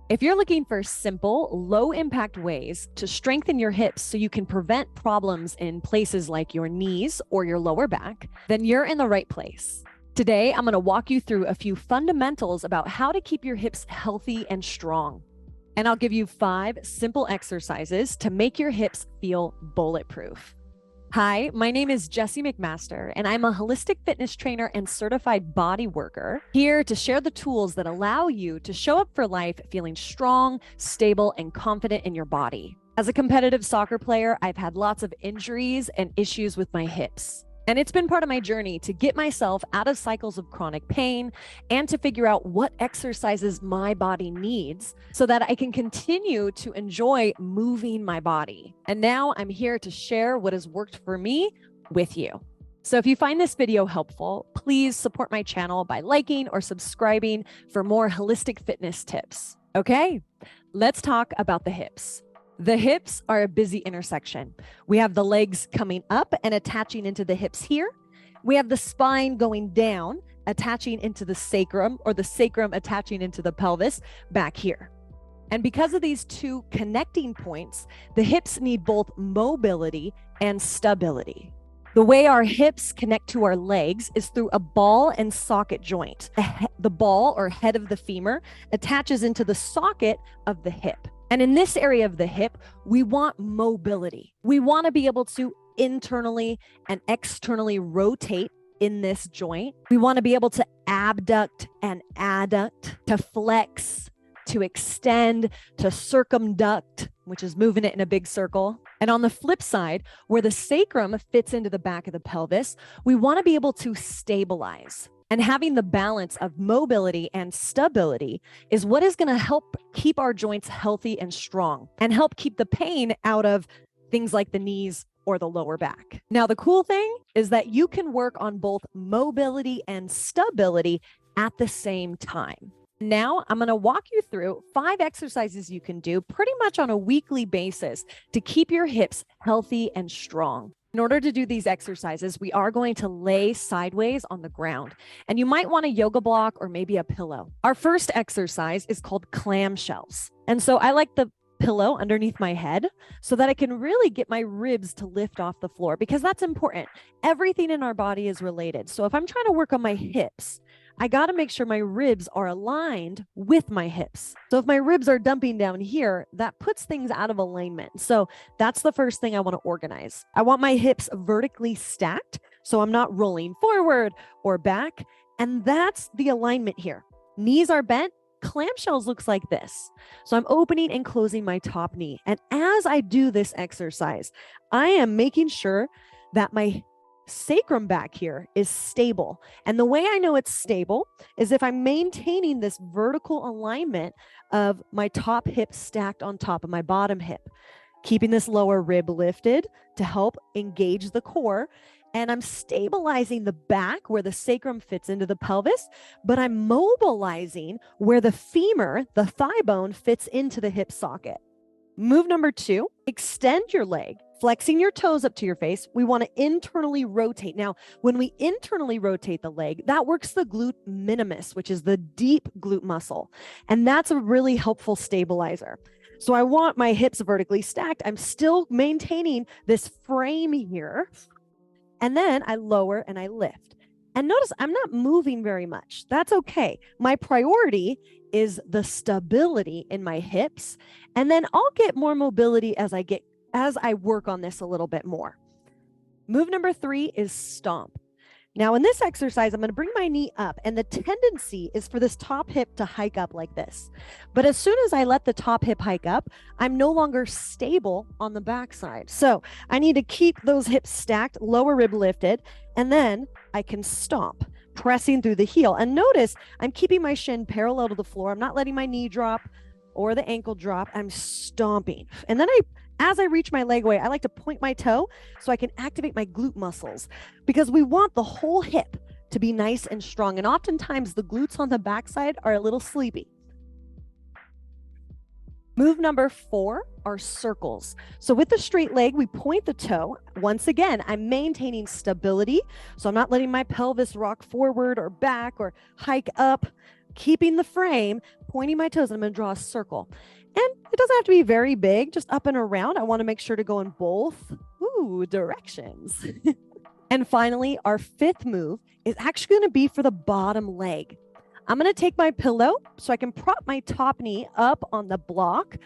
If you're looking for simple, low impact ways to strengthen your hips so you can prevent problems in places like your knees or your lower back, then you're in the right place. Today, I'm going to walk you through a few fundamentals about how to keep your hips healthy and strong. And I'll give you 5 simple exercises to make your hips feel bulletproof. Hi, my name is Jessi McMaster, and I'm a holistic fitness trainer and certified body worker, here to share the tools that allow you to show up for life feeling strong, stable, and confident in your body. As a competitive soccer player, I've had lots of injuries and issues with my hips. And it's been part of my journey to get myself out of cycles of chronic pain and to figure out what exercises my body needs so that I can continue to enjoy moving my body. And now I'm here to share what has worked for me with you. So if you find this video helpful, please support my channel by liking or subscribing for more holistic fitness tips. Okay, let's talk about the hips. The hips are a busy intersection. We have the legs coming up and attaching into the hips here. We have the spine going down, attaching into the sacrum, or the sacrum attaching into the pelvis back here. And because of these two connecting points, the hips need both mobility and stability. The way our hips connect to our legs is through a ball and socket joint. The ball, or head of the femur, attaches into the socket of the hip. And in this area of the hip, we want mobility. We want to be able to internally and externally rotate in this joint. We want to be able to abduct and adduct, to flex, to extend, to circumduct, which is moving it in a big circle. And on the flip side, where the sacrum fits into the back of the pelvis, we want to be able to stabilize. And having the balance of mobility and stability is what is going to help keep our joints healthy and strong and help keep the pain out of things like the knees or the lower back. Now, the cool thing is that you can work on both mobility and stability at the same time. Now, I'm going to walk you through 5 exercises you can do pretty much on a weekly basis to keep your hips healthy and strong. In order to do these exercises, we are going to lay sideways on the ground, and you might want a yoga block or maybe a pillow. Our first exercise is called clamshells. And so I like the pillow underneath my head so that I can really get my ribs to lift off the floor, because that's important. Everything in our body is related. So if I'm trying to work on my hips, I got to make sure my ribs are aligned with my hips. So if my ribs are dumping down here, that puts things out of alignment. So that's the first thing I want to organize. I want my hips vertically stacked, so I'm not rolling forward or back. And that's the alignment here. Knees are bent. Clamshells looks like this. So I'm opening and closing my top knee. And as I do this exercise, I am making sure that my sacrum back here is stable. And the way I know it's stable is if I'm maintaining this vertical alignment of my top hip stacked on top of my bottom hip, keeping this lower rib lifted to help engage the core. And I'm stabilizing the back where the sacrum fits into the pelvis, but I'm mobilizing where the femur, the thigh bone, fits into the hip socket. Move number 2, extend your leg, flexing your toes up to your face. We want to internally rotate. Now, when we internally rotate the leg, that works the glute minimus, which is the deep glute muscle. And that's a really helpful stabilizer. So I want my hips vertically stacked. I'm still maintaining this frame here. And then I lower and I lift. And notice I'm not moving very much. That's okay. My priority is the stability in my hips. And then I'll get more mobility as I work on this a little bit more. Move number 3 is stomp. Now in this exercise, I'm going to bring my knee up, and the tendency is for this top hip to hike up like this. But as soon as I let the top hip hike up, I'm no longer stable on the backside. So I need to keep those hips stacked, lower rib lifted, and then I can stomp, pressing through the heel. And notice I'm keeping my shin parallel to the floor. I'm not letting my knee drop or the ankle drop. I'm stomping. And then as I reach my leg away, I like to point my toe so I can activate my glute muscles, because we want the whole hip to be nice and strong. And oftentimes the glutes on the backside are a little sleepy. Move number 4 are circles. So with the straight leg, we point the toe. Once again, I'm maintaining stability. So I'm not letting my pelvis rock forward or back or hike up. keeping the frame, pointing my toes. I'm going to draw a circle. And it doesn't have to be very big, just up and around. I want to make sure to go in both directions. And finally, our fifth move is actually going to be for the bottom leg. I'm going to take my pillow so I can prop my top knee up on the block.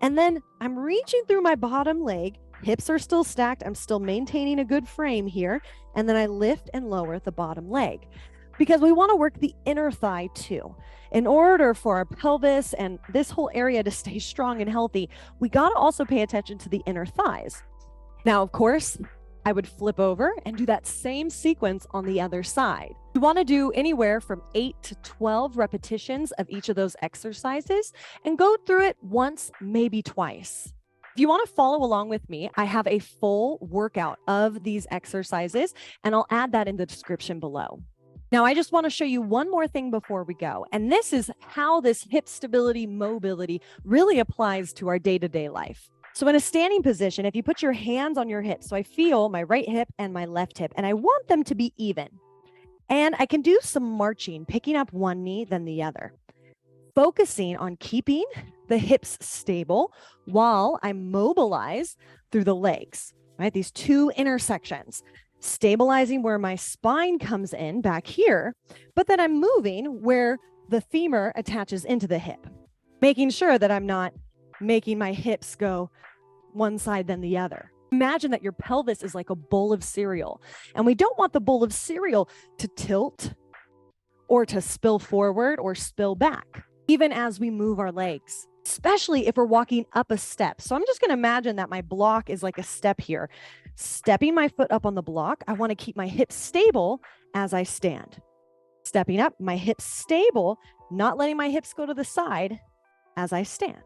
And then I'm reaching through my bottom leg. Hips are still stacked. I'm still maintaining a good frame here. And then I lift and lower the bottom leg because we want to work the inner thigh too. In order for our pelvis and this whole area to stay strong and healthy, we got to also pay attention to the inner thighs. Now, of course, I would flip over and do that same sequence on the other side. You want to do anywhere from 8 to 12 repetitions of each of those exercises and go through it once, maybe twice. If you want to follow along with me, I have a full workout of these exercises, and I'll add that in the description below. Now, I just want to show you one more thing before we go, and this is how this hip stability mobility really applies to our day-to-day life. So in a standing position, if you put your hands on your hips, so I feel my right hip and my left hip, and I want them to be even. And I can do some marching, picking up one knee, then the other, focusing on keeping the hips stable while I mobilize through the legs, right? These two intersections, stabilizing where my spine comes in back here, but then I'm moving where the femur attaches into the hip, making sure that I'm not making my hips go one side then the other. Imagine that your pelvis is like a bowl of cereal, and we don't want the bowl of cereal to tilt or to spill forward or spill back, even as we move our legs, especially if we're walking up a step. So I'm just going to imagine that my block is like a step here. Stepping my foot up on the block, I want to keep my hips stable as I stand. Stepping up, my hips stable, not letting my hips go to the side as I stand.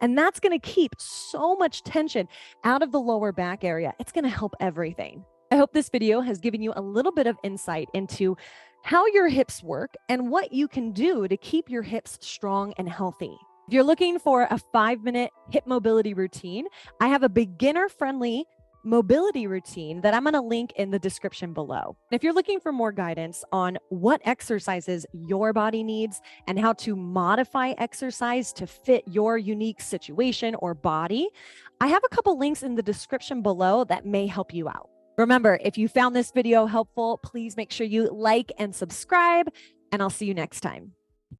And that's going to keep so much tension out of the lower back area. It's going to help everything. I hope this video has given you a little bit of insight into how your hips work and what you can do to keep your hips strong and healthy. If you're looking for a 5-minute hip mobility routine, I have a beginner-friendly mobility routine that I'm going to link in the description below. If you're looking for more guidance on what exercises your body needs and how to modify exercise to fit your unique situation or body, I have a couple links in the description below that may help you out. Remember, if you found this video helpful, please make sure you like and subscribe, and I'll see you next time.